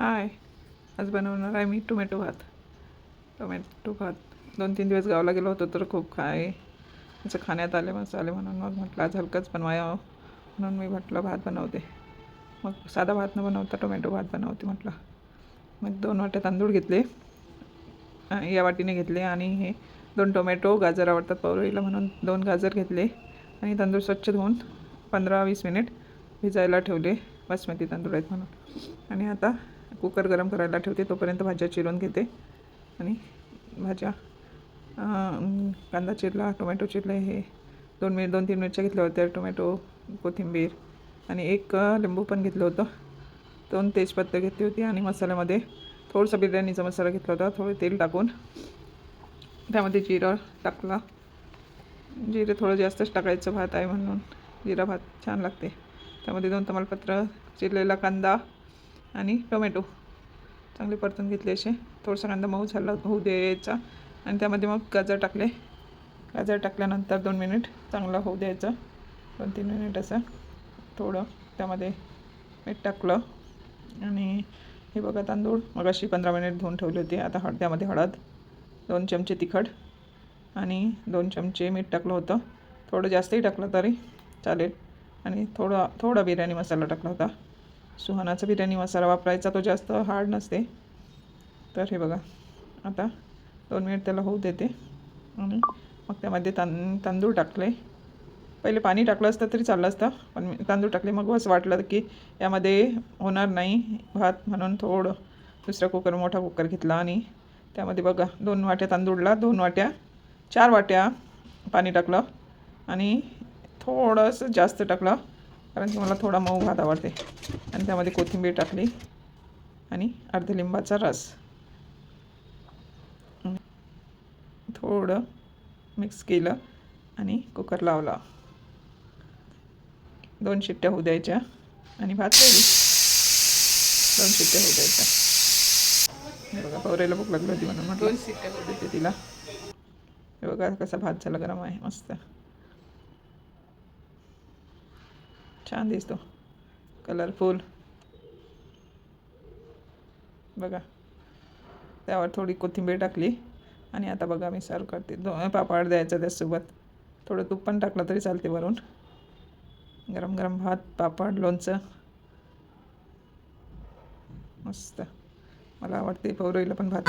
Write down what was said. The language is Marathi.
हाय, आज बनवणार आहे मी टोमॅटो भात. 2-3 दिवस गावाला गेलो होतो तर खूप असं खाण्यात आले मसाले, म्हणून मग म्हटलं आज हलकंच बनवावं. म्हणून मी म्हटलं भात बनवते. मग साधा भात न बनवता टोमॅटो भात बनवते म्हटलं. मग 2 वाट्या तांदूळ घेतले, या वाटीने घेतले. आणि हे 2 टोमॅटो, गाजर आवडतात पौरोईला म्हणून 2 गाजर घेतले. आणि तांदूळ स्वच्छ धुवून 15-20 मिनिट भिजायला ठेवले. बासमती तांदूळ आहेत म्हणून. आणि आता कुकर गरम करायला ठेवते. तोपर्यंत भाज्या चिरून घेते. आणि भाज्या कांदा चिरला, टोमॅटो चिरले, हे 2-3 मिरच्या घेतल्या होत्या, टोमॅटो, कोथिंबीर आणि 1 लिंबू पण घेतलं होतं. 2 तेजपत्ते घेतली होती. आणि मसाल्यामध्ये थोडंसं बिर्याणीचा मसाला घेतला होता. थोडं तेल टाकून त्यामध्ये जिरं टाकला. जिरे थोडं जास्तच टाकायचं, भात आहे म्हणून जिरा भात छान लागते. त्यामध्ये 2 तमालपत्र, चिरलेला कांदा आणि टोमॅटो चांगले परतून घेतले. असे थोडासा कांदा मऊ झाला होऊ द्यायचा. आणि त्यामध्ये मग गाजर टाकले. गाजर टाकल्यानंतर 2 मिनिट चांगलं होऊ द्यायचं. 2-3 मिनिट असं. थोडं त्यामध्ये मीठ टाकलं. आणि हे बघा, तांदूळ मगाशी 15 मिनिट धुवून ठेवले होते. आता त्यामध्ये हळद, 2 चमचे तिखट आणि 2 चमचे मीठ टाकलं होतं. थोडं जास्तही टाकलं तरी चालेल. आणि थोडा बिर्याणी मसाला टाकला होता. सुहानाचा बिर्याणी मसाला वापरायचा, तो जास्त हार्ड नसते. तर हे बघा, आता 2 मिनिट त्याला होऊ देते. आणि मग त्यामध्ये तांदूळ टाकले. पहिले पाणी टाकलं असतं तरी चाललं असतं, पण मी तांदूळ टाकले. मग असं वाटलं की यामध्ये होणार नाही भात, म्हणून थोडं दुसरा मोठा कुकर घेतला. आणि त्यामध्ये बघा 2 वाट्या तांदूळला 4 वाट्या पाणी टाकलं. आणि थोडंसं जास्त टाकलं, कारण की मला थोडा मऊ भात आवडते. आणि त्यामध्ये कोथिंबीर टाकली आणि अर्ध्या लिंबाचा रस, थोडं मिक्स केलं आणि कुकर लावला. 2 शिट्ट्या होऊ द्यायच्या आणि भात रेडी. 2 शिट्ट्या होऊ द्यायच्या. हे बघा, पौरेला भूक लागली होती म्हणून म्हटलं 2 शिट्ट्या होऊ देते तिला. हे बघा कसा भात झाला, गरम आहे, मस्त छान दिसतो, कलरफुल. बघा, त्यावर थोडी कोथिंबीर टाकली. आणि आता बघा मी सर्व करते. 2 पापड द्यायचा त्यासोबत. थोडं तूप पण टाकलं तरी चालते वरून. गरम गरम भात, पापड, लोणचं, मस्त. मला आवडते. पौरोईला पण भात